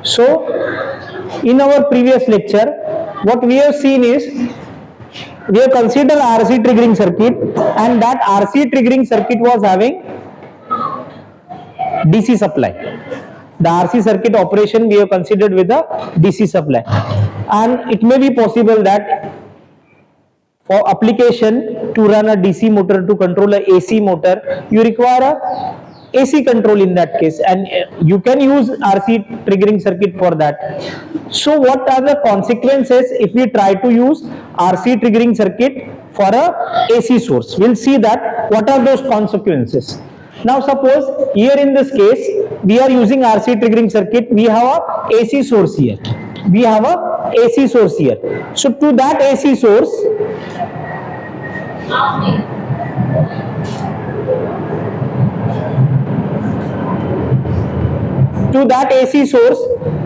So in our previous lecture, what we have seen is we have considered RC triggering circuit, and that RC triggering circuit was having DC supply. The RC circuit operation we have considered with the DC supply, and it may be possible that for application to run a DC motor, to control a AC motor, you require a AC control in that case, and you can use RC triggering circuit for that. So what are the consequences if we try to use RC triggering circuit for a AC source? We'll see that what are those consequences. Now suppose here in this case we are using RC triggering circuit, we have a AC source here. We have a AC source here. So to that AC source,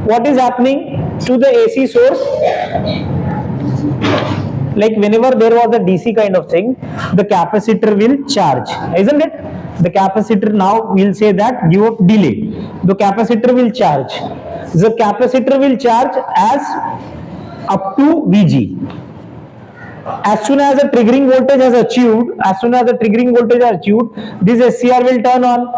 what is happening to the AC source? Like whenever there was a DC kind of thing, the capacitor will charge, isn't it? The capacitor, now we'll say that due of delay, the capacitor will charge. The capacitor will charge as up to Vg. As soon as the triggering voltage is achieved, this SCR will turn on.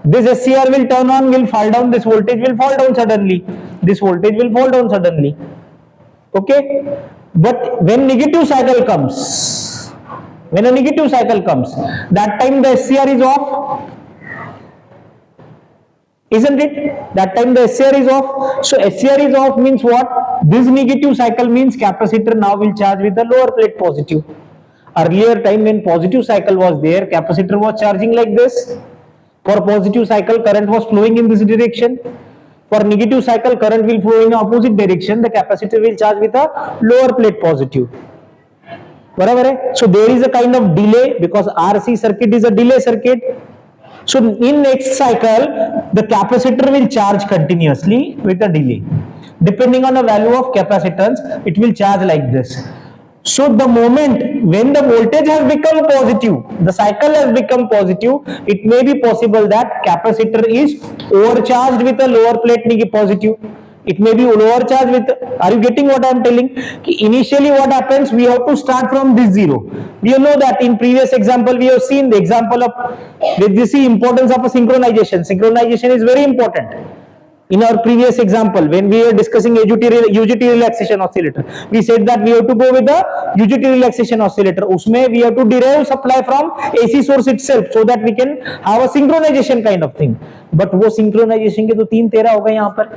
This SCR will turn on, will fall down, this voltage will fall down suddenly. This voltage will fall down suddenly. Okay? But when negative cycle comes, that time the SCR is off. Isn't it? That time the SCR is off. So SCR is off means what? This negative cycle means capacitor now will charge with the lower plate positive. Earlier time when positive cycle was there, capacitor was charging like this. For positive cycle, current was flowing in this direction. For negative cycle, current will flow in opposite direction. The capacitor will charge with a lower plate positive. So there is a kind of delay because RC circuit is a delay circuit. So in next cycle, the capacitor will charge continuously with a delay. Depending on the value of capacitance, it will charge like this. So the moment when the voltage has become positive, the cycle has become positive, it may be possible that capacitor is overcharged with a lower plate positive. It may be overcharged with, are you getting what I am telling? Initially what happens, we have to start from this zero. We know that in previous example we have seen the example of, with this importance of a synchronization. Synchronization is very important. In our previous example, when we were discussing UJT relaxation oscillator, we said that we have to go with the UJT relaxation oscillator. Usme we have to derive supply from AC source itself so that we can have a synchronization kind of thing. But wo synchronization ke to 3-13 ho gaye yahan par.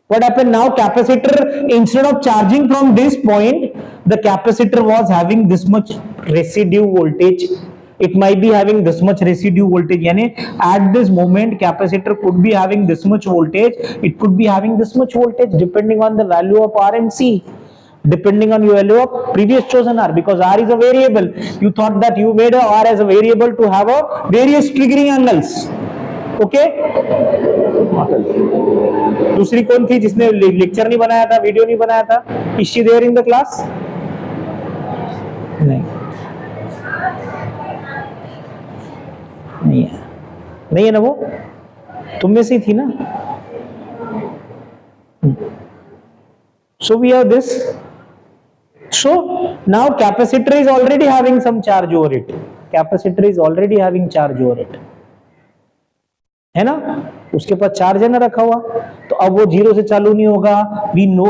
What happened now? Capacitor, instead of charging from this point, the capacitor was having this much residue voltage. It might be having this much residue voltage. Yani at this moment, capacitor could be having this much voltage. It could be having this much voltage depending on the value of R and C. Depending on your value of previous chosen R, because R is a variable. You thought that you made a R as a variable to have a various triggering angles. Okay? दूसरी कौन थी जिसने lecture नहीं बनाया था, video नहीं बनाया था? Is she there in the class? नहीं है ना, वो तुम में से ही थी ना. So we have this. So now capacitor is already having some charge over it. है ना, उसके पास चार्ज है ना रखा हुआ, तो अब वो जीरो से चालू नहीं होगा. We know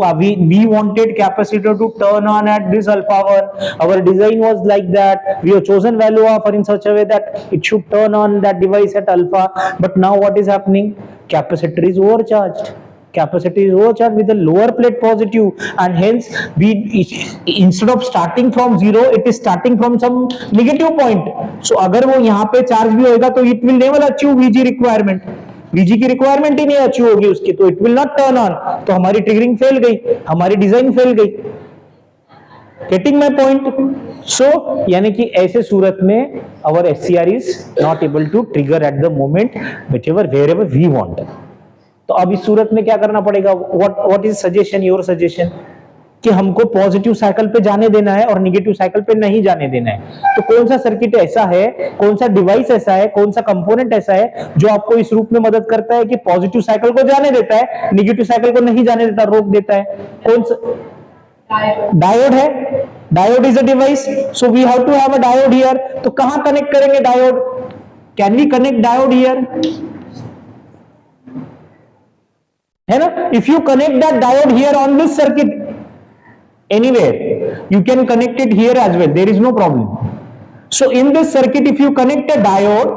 we wanted capacitor to turn on at this alpha 1. Our design was like that. We have chosen value of in such a way that it should turn on that device at alpha. But now what is happening? Capacitor is overcharged. With a lower plate positive, and hence instead of starting from zero, it is starting from some negative point. So अगर वो यहाँ पे charge भी होगा तो it will never achieve VG requirement. VG की requirement ही नहीं achieve होगी उसकी, तो it will not turn on. तो हमारी ट्रिगरिंग फेल गई, हमारी डिजाइन फेल गई. Getting my point? So यानी कि ऐसे सूरत में our SCR is not able to trigger at the moment wherever we want. तो अब इस सूरत में क्या करना पड़ेगा? What is suggestion? Your suggestion? कि हमको पॉजिटिव साइकिल पे जाने देना है और निगेटिव साइकिल पे नहीं जाने देना है। तो कौन सा सर्किट ऐसा है, कौन सा डिवाइस ऐसा है, कौन सा कंपोनेंट ऐसा है जो आपको इस रूप में मदद करता है कि पॉजिटिव साइकिल को जाने देता है, निगेटिव साइकिल को नहीं जाने देता, रोक देता है? कौन सा? डायोड है। Diode is a device, so we have to have a diode here. तो कहां कनेक्ट करेंगे diode? Can we connect diode here? है ना? If you connect that diode here on this circuit anywhere, you can connect it here as well, there is no problem. So in this circuit, if you connect a diode,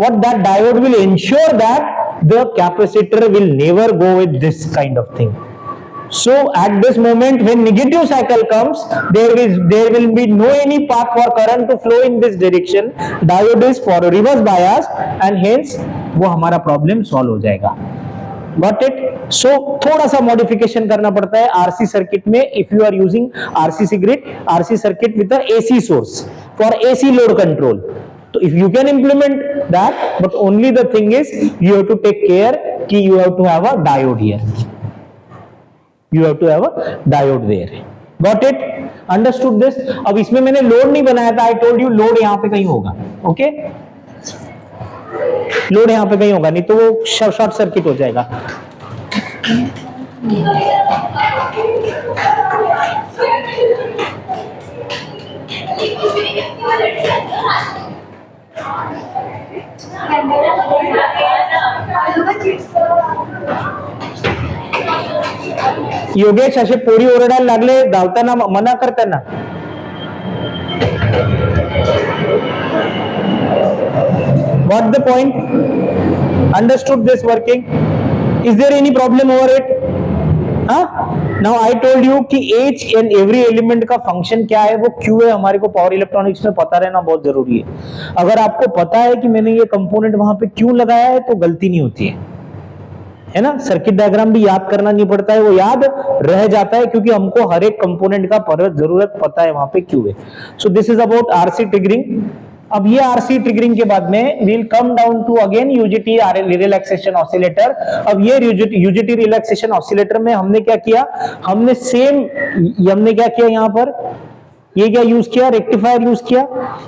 what that diode will ensure that the capacitor will never go with this kind of thing. So at this moment when negative cycle comes, there will be no any path for current to flow in this direction. Diode is for reverse bias and hence वो हमारा problem solve हो जाएगा। Got it? So थोड़ा सा modification करना पड़ता है RC circuit में। If you are using RC circuit with AC source for AC load control, तो if you can implement that, but only the thing is you have to take care कि you have to have a diode here, you have to have a diode there. Got it? Understood this? अब इसमें मैंने load नहीं बनाया था, I told you load यहां पे कहीं होगा। ओके, लोड यहां पे कहीं होगा, नहीं तो वो शॉर्ट सर्किट हो जाएगा। योगेश असे पोरी ओरडायला लागले, धावताना मना करताना। Got the point? Understood this working? Is there any problem over it? Now I told you कि each and every element का फंक्शन क्या है, वो क्यों है, हमारे को पावर इलेक्ट्रॉनिक्स में पता रहना बहुत जरूरी है। अगर आपको पता है कि मैंने ये कंपोनेंट वहां पे क्यों लगाया है तो गलती नहीं होती है ना। सर्किट डायग्राम भी याद करना नहीं पड़ता है, वो याद रह जाता है क्योंकि हमको हर एक कंपोनेंट का जरूरत पता है वहां पे क्यों है। So this is about RC triggering. अब ये आरसी ट्रिगरिंग के बाद में will come down to again UJT relaxation oscillator. अब ये यूजीटी रिलैक्सेशन ऑसिलेटर में हमने क्या किया, हमने क्या किया यहाँ पर, ये क्या यूज किया, रेक्टिफायर यूज किया।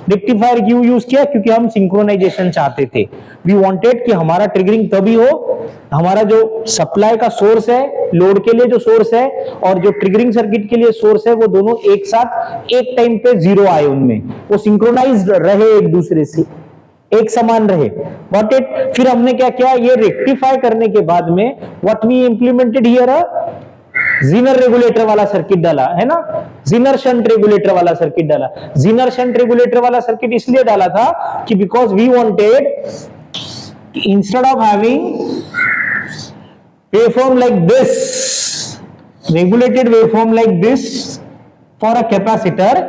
रेक्टिफायर क्यों यूज किया? क्योंकि हम सिंक्रोनाइजेशन चाहते थे। वी वांटेड कि हमारा ट्रिगरिंग तभी हो, हमारा जो सप्लाई का सोर्स है, लोड के लिए जो सोर्स है और जो ट्रिगरिंग सर्किट के लिए सोर्स है, वो दोनों एक साथ एक टाइम पे जीरो आए, उनमें वो सिंक्रोनाइज्ड रहे, एक दूसरे से एक समान रहे। Got it? फिर हमने क्या किया, ये रेक्टिफाई करने के बाद में what we implemented here, zener regulator वाला सर्किट डाला, है ना। जीनर शंट रेगुलेटर वाला सर्किट डाला। जीनर शंट रेगुलेटर वाला सर्किट इसलिए डाला था कि because we wanted instead of having waveform like this, regulated waveform like this for a capacitor,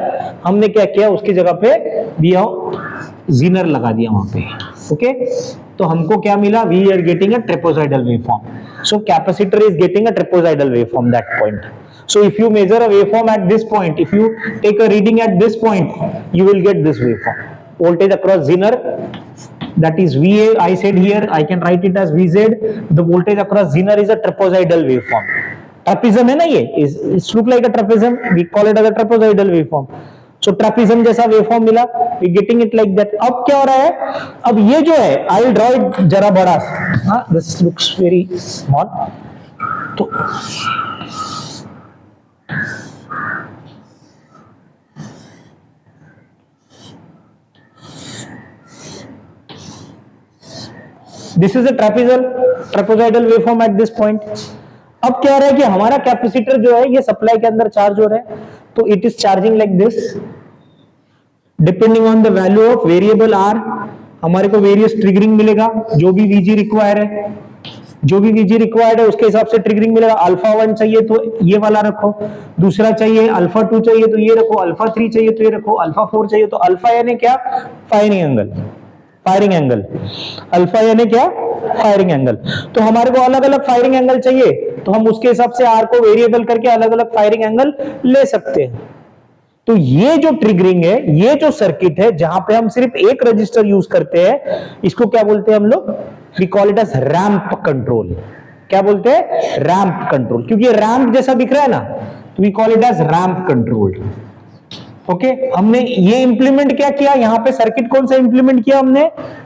हमने क्या किया, उसकी जगह पे दिया जीनर लगा दिया वहां पे। ओके, तो हमको क्या मिला, we are getting a trapezoidal waveform. So capacitor is getting a trapezoidal waveform that point. So if you measure a waveform at this point, if you take a reading at this point, you will get this waveform. Voltage across Zener, that is VA. I said here, I can write it as VZ. The voltage across Zener is a trapezoidal waveform. Trapezium है ना ये, it's look like a trapezium. We call it as a trapezoidal waveform. So trapezium जैसा waveform मिला, we getting it like that. अब क्या हो रहा है, अब ये जो है, I will draw it जरा बड़ा, हाँ, this looks very small. तो this is a trapezoidal waveform at this point. अब क्या हो रहा है कि हमारा कैपेसिटर जो है ये सप्लाई के अंदर चार्ज हो रहा है, तो it is charging like this depending on the value of variable R. हमारे को वेरियस ट्रिगरिंग मिलेगा, जो भी वीजी रिक्वायर है, जो भी वीजी रिक्वायर्ड है उसके हिसाब से ट्रिगरिंग मिलेगा। अल्फा 1 चाहिए तो ये वाला रखो, दूसरा चाहिए अल्फा 2 चाहिए तो ये रखो, अल्फा 3 चाहिए तो ये रखो, अल्फा 4 चाहिए तो अल्फा यानी क्या, firing angle, firing angle. Alpha यानी क्या, फायरिंग एंगल। तो हमारे को अलग अलग फायरिंग एंगल चाहिए तो हम उसके हिसाब से आर को वेरिएबल करके अलग अलग फायरिंग एंगल ले सकते हैं। तो ये जो ट्रिगरिंग है, ये जो सर्किट है जहां पे हम सिर्फ एक रजिस्टर यूज करते हैं, इसको क्या बोलते हैं हम लोग, we call it as ramp control. क्या बोलते हैं, रैंप कंट्रोल। क्योंकि रैंप जैसा दिख रहा है ना, we call it as ramp controlled. Okay, हमने ये इंप्लीमेंट क्या किया, यहां पे सर्किट कौन सा इंप्लीमेंट किया हमने,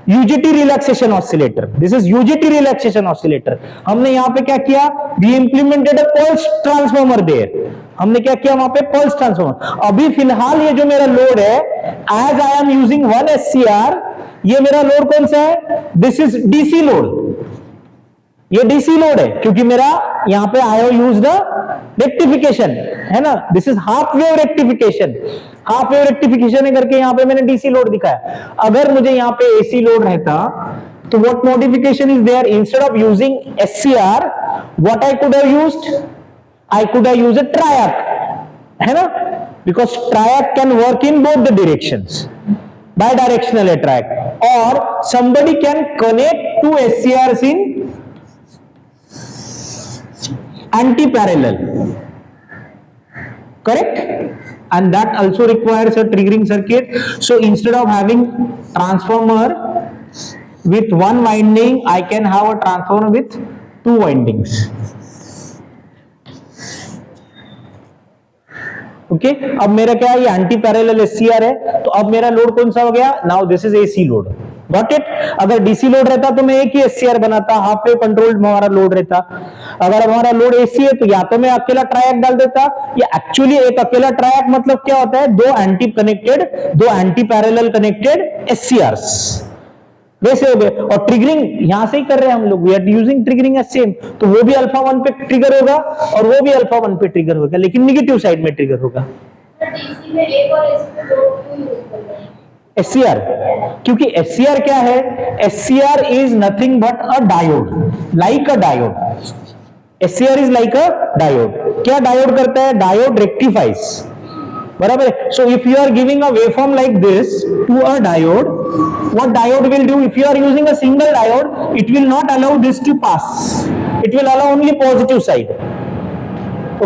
UJT relaxation oscillator. This is UJT relaxation oscillator. हमने यहां पे क्या किया, we implemented a pulse transformer there. हमने क्या किया वहां पे, पल्स ट्रांसफॉर्मर। अभी फिलहाल ये जो मेरा लोड है, as I am using 1 SCR, ये मेरा लोड कौन सा है, दिस इज डीसी लोड। ये डीसी लोड है क्योंकि मेरा यहां पे आई हैव यूज्ड रेक्टिफिकेशन, है ना, this is half wave rectification. Half wave rectification करके यहां पे मैंने डीसी लोड दिखाया। अगर मुझे यहां पे एसी लोड रहता तो what modification is there, instead of using SCR what I could have used, I could have used a triac, है ना, because triac can work in both the directions, bidirectional track, or somebody can connect two SCRs in anti-parallel, correct, and that also requires a triggering circuit. So instead of having transformer with one winding, I can have a transformer with two windings. Okay अब मेरा क्या है, ये anti parallel SCR है, तो अब मेरा load कौन सा हो गया, now this is AC load. Got it. अगर डीसी लोड रहता तो मैं एक ही एससीआर बनाता, हाफ वेव कंट्रोल्ड हमारा लोड रहता। अगर हमारा लोड एसी है तो या तो मैं अकेला ट्रायक डाल देता, या एक्चुअली एक अकेला ट्रायक मतलब क्या होता है, दो एंटी पैरेलल कनेक्टेड एससीआरस, वैसे हो गए। और ट्रिगरिंग यहां से ही कर रहे हैं हम लोग, we are using triggering as same, तो वो भी अल्फा 1 पे ट्रिगर होगा और वो भी अल्फा 1 पे ट्रिगर होगा, लेकिन निगेटिव साइड में ट्रिगर होगा। डीसी में एक और एसी में दो क्यों यूज करते हैं? एससीआर, क्योंकि एससीआर क्या है, SCR is nothing but a diode, like a diode. SCR is like a diode. क्या डायोड करता है, डायोड रेक्टिफाइज, बराबर है। So if you are giving a waveform like this to a diode, what diode will do, if you are using a single diode, it will not allow this to pass, it will allow only positive side.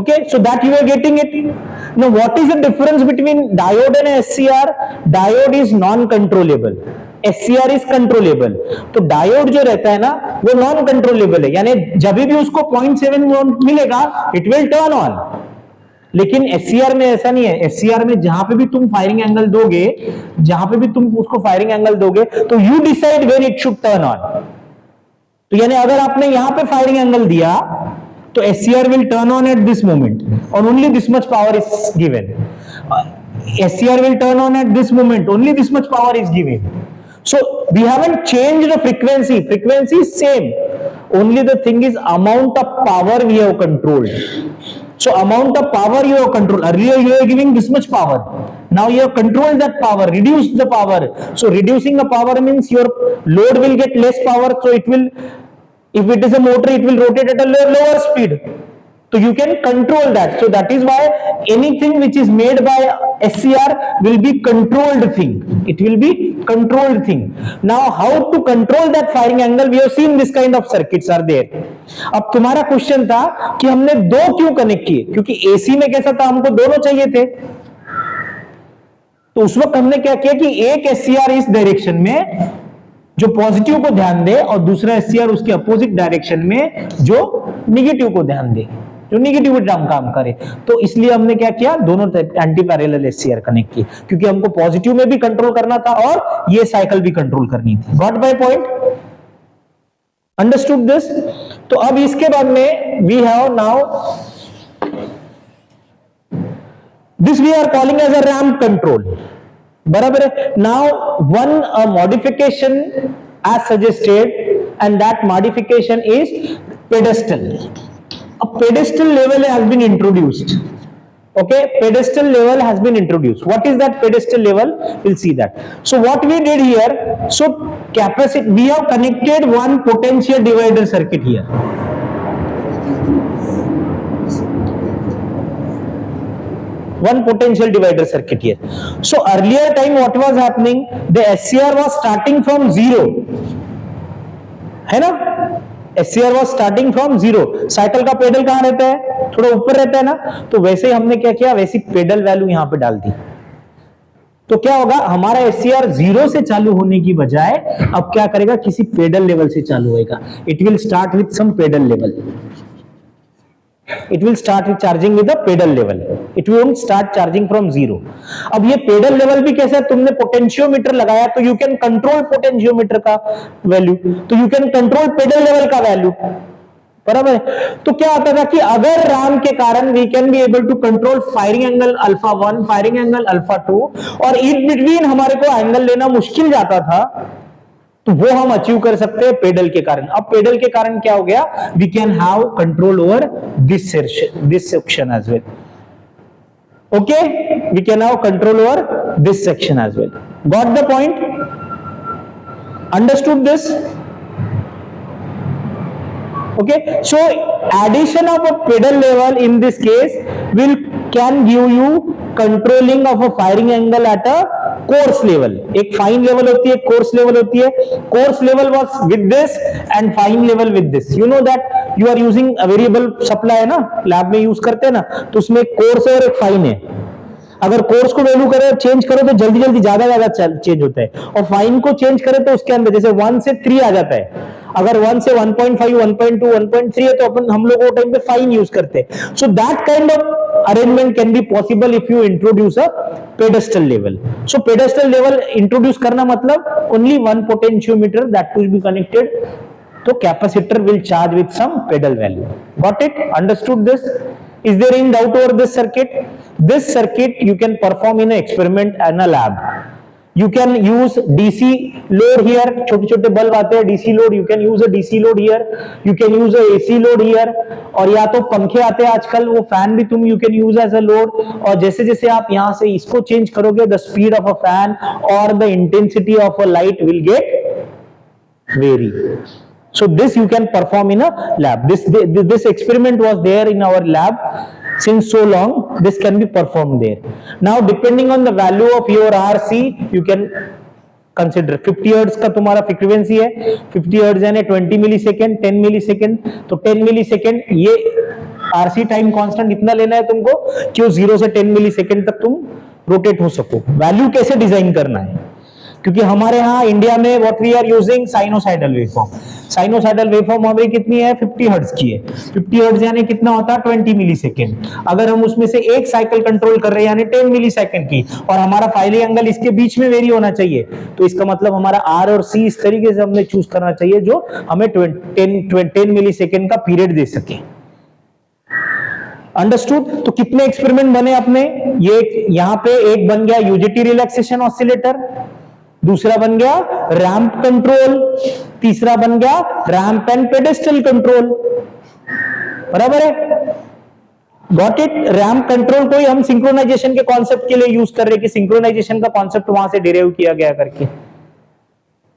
Okay, so that you are getting it. Now what is the difference between diode and SCR? Diode is non controllable, SCR is controllable. तो diode जो रहता है ना वो non controllable है, यानी जब भी उसको 0.7 वोल्ट मिलेगा इट विल टर्न ऑन। लेकिन एससीआर में ऐसा नहीं है। एससीआर में जहां पे भी तुम फायरिंग एंगल दोगे, जहां पे भी तुम उसको फायरिंग एंगल दोगे तो you decide when it should turn on. तो यानी अगर आपने यहां पे फायरिंग एंगल दिया तो SCR will turn on at this moment और only this much power is given. SCR will turn on at this moment, only this much power is given. So we haven't changed the frequency, frequency is same, only the thing is amount of power we have controlled. So amount of power you have controlled, earlier you were giving this much power, now you have controlled that power, reduced the power. So reducing the power means your load will get less power, so it will, if it is a motor it will rotate at a lower speed, so you can control that. So that is why anything which is made by SCR will be controlled thing, it will be controlled thing. Now how to control that firing angle, we have seen this kind of circuits are there. अब तुम्हारा question था कि हमने दो क्यों connect किए, क्योंकि AC में कैसा था, हमको दोनों चाहिए थे। तो उस वक्त हमने क्या किया कि एक एससीआर इस डायरेक्शन में जो पॉजिटिव को ध्यान दे और दूसरा एससीआर उसके अपोजिट डायरेक्शन में जो निगेटिव को ध्यान दे, जो निगेटिव काम करे। तो इसलिए हमने क्या किया, दोनों एंटी पैरेलल एससीआर कनेक्ट किए, क्योंकि हमको पॉजिटिव में भी कंट्रोल करना था और ये साइकिल भी कंट्रोल करनी थी। Got my point, understood this. तो अब इसके बाद में we have now this we are calling as a ramp control, बराबर है। Now one modification as suggested and that modification is pedestal. A pedestal level has been introduced. Okay, pedestal level has been introduced. What is that pedestal level? We'll see that. So what we did here, so capacity, we have connected one potential divider circuit here. One potential divider circuit here. So earlier time what was happening, the SCR was starting from 0, है ना, SCR was starting from 0. Cycle का pedal कहां रहता है, थोड़ा ऊपर रहता है ना, तो वैसे ही हमने क्या किया, वैसी पेडल वैल्यू यहां पे डाल दी। तो क्या होगा, हमारा SCR 0 से चालू होने की बजाय अब क्या करेगा, किसी पेडल लेवल से चालू होएगा। It will start with some pedal level. It will start charging with the pedal level. It won't start charging from zero. अब ये pedal level भी कैसा है, तुमने पोटेंशियोमीटर लगाया तो you can control पोटेंशियोमीटर का वैल्यू, तो you can control pedal level का वैल्यू, बराबर है। तो क्या होता था कि अगर RAM के कारण we can be able to control firing angle alpha 1, firing angle alpha 2, और in between हमारे को एंगल लेना मुश्किल जाता था, तो वो हम अचीव कर सकते हैं पेडल के कारण। अब पेडल के कारण क्या हो गया, we can have control over this section as well. Okay, we can have control over this section as well. Got the point? Understood this? Okay, so addition of a pedal level in this case can give you controlling of a firing angle at a coarse level. एक fine level होती है, coarse level होती है। Coarse level was with this and fine level with this. You know that you are using a variable supply है ना, lab में use करते हैं ना, तो उसमें एक coarse है और एक fine है। अगर कोर्स को वैल्यू करो चेंज करो तो जल्दी जल्दी ज्यादा चेंज होता है, और फाइन को चेंज करें तो उसके अंदर जैसे 1 से 3 आ जाता है। अगर 1 से 1.5, 1.2, 1.3 है तो अपन हम लोग वो टाइम पे फाइन यूज करते हैं। So that kind of arrangement can be possible if you introduce a pedestal level. So pedestal level introduce करना मतलब only one potentiometer that will be connected, तो capacitor will charge with some pedal value. Got it? Understood this? Is there any doubt over this circuit? This circuit you can perform in an experiment in a lab. You can use DC load here. छोटे छोटे bulb आते हैं DC load. You can use a DC load here. You can use a AC load here. और या तो पंखे आते हैं आजकल, वो फैन भी तुम you can use as a load. और जैसे जैसे आप यहाँ से इसको चेंज करोगे, the speed of a fan or the intensity of a light will get vary. So this you can perform in a lab. This experiment was there in our lab since so long. This can be performed there. Now depending on the value of your RC, you can consider 50 Hz का तुम्हारा frequency है, 50 Hz यानी 20 millisecond, 10 millisecond, तो 10 millisecond ये RC time constant इतना लेना है तुमको कि वो 0 से 10 मिलीसेकेंड तक तुम रोटेट हो सको। वैल्यू कैसे डिजाइन करना है, क्योंकि हमारे यहाँ इंडिया में what we are using sinusoidal waveform. Sinusoidal waveform हमारी कितनी है, 50 हर्ट्ज की है। 50 हर्ट्ज यानी कितना होता है, 20 मिलीसेकेंड। अगर हम उसमें से एक साइकिल कंट्रोल कर रहे हैं यानी 10 मिलीसेकेंड की, और हमारा फाइलिंग एंगल इसके बीच में वेरी होना चाहिए, तो इसका मतलब हमारा आर और सी इस तरीके से हमने चूज करना चाहिए जो हमें 10 मिलीसेकेंड का पीरियड दे सके। अंडरस्टूड? तो कितने एक्सपेरिमेंट बने अपने, ये यहाँ पे एक बन गया यूजेटी रिलैक्सेशन ऑसिलेटर, दूसरा बन गया रैंप कंट्रोल, तीसरा बन गया रैंप एंड पेडेस्टल कंट्रोल। बराबर है? Got it? रैंप कंट्रोल को ही हम सिंक्रोनाइजेशन के कॉन्सेप्ट के लिए यूज कर रहे हैं कि सिंक्रोनाइजेशन का कॉन्सेप्ट वहां से डिराइव किया गया करके।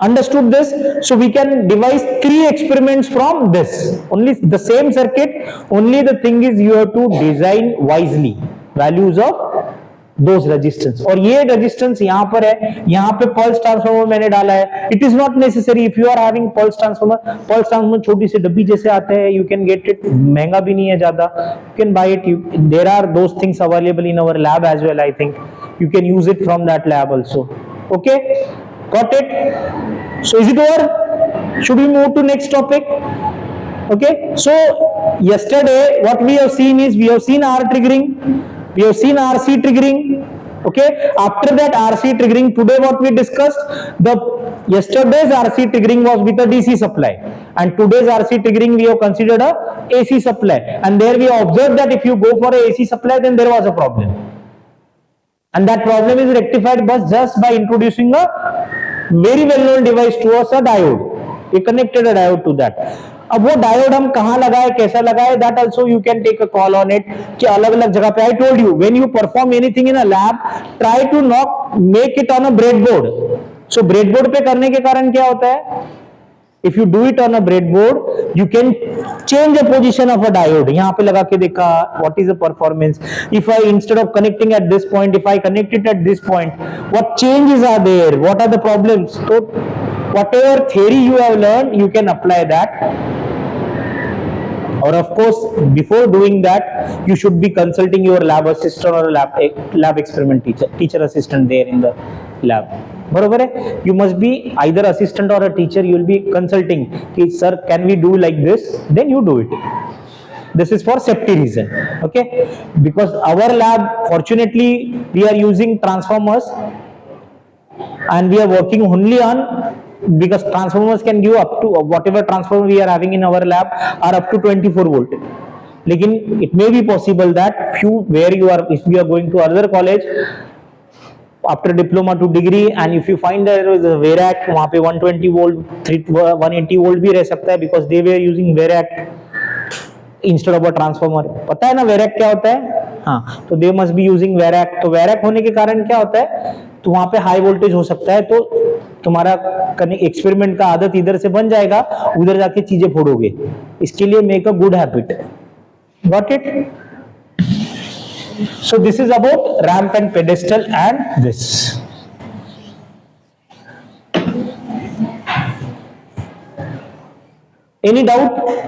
Understood this? So we can devise 3 experiments from this. Only the same circuit, only the thing is you have to design wisely values of those resistance. और ये resistance यहाँ पर है, यहाँ पे pulse transformer मैंने डाला है। It is not necessary if you are having pulse transformer छोटी सी डब्बी जैसे आते हैं, you can get it, महंगा भी नहीं है ज्यादा, you can buy it. There are those things available in our lab as well. I think you can use it from that lab also. Okay, got it? So is it over? Should we move to next topic? Okay, so yesterday what we have seen is we have seen R triggering, we have seen RC triggering. Okay, after that RC triggering, today what we discussed, the yesterday's RC triggering was with a DC supply, and today's RC triggering we have considered a AC supply, and there we observed that if you go for a AC supply then there was a problem, and that problem is rectified just by introducing a very well known device to us, a diode. We connected a diode to that. अब वो diode हम कहाँ लगाए, कैसा लगाए, that also you can take a call on it कि अलग अलग जगह पे। I told you when you perform anything in a lab, try to not make it on a breadboard. So breadboard पे करने के कारण क्या होता है, if you do it on a breadboard, you can change the position of a diode. यहाँ पे लगा के देखा what is the performance. If I instead of connecting at this point, if I connect it at this point, what changes are there? What are the problems? So whatever theory you have learned, you can apply that. Or of course, before doing that, you should be consulting your lab assistant or lab experiment teacher assistant there in the lab. बरोबर है? You must be either assistant or a teacher. You will be consulting कि sir can we do like this? Then you do it. This is for safety reason. Okay, because our lab, fortunately, we are using transformers, and we are working only on, because transformers can give up to, whatever transformer we are having in our lab are up to 24 volt. लेकिन it may be possible that few where you are, if you are going to other college after diploma to degree, and if you find there is a VARAC, वहाँ पे 120 volt 180 volt भी रह सकता है, because they were using VARAC instead of a transformer. पता है ना वैरैक क्या होता है? हाँ, तो दे मस्ट बी यूजिंग वैरैक. तो वैरैक होने के कारण क्या होता है, तो वहां पे हाई वोल्टेज हो सकता है, तो तुम्हारा एक्सपेरिमेंट का आदत इधर से बन जाएगा, उधर जाके चीजें फोड़ोगे. इसके लिए make a good habit. Got it? So this is about ramp and pedestal and this. Any doubt?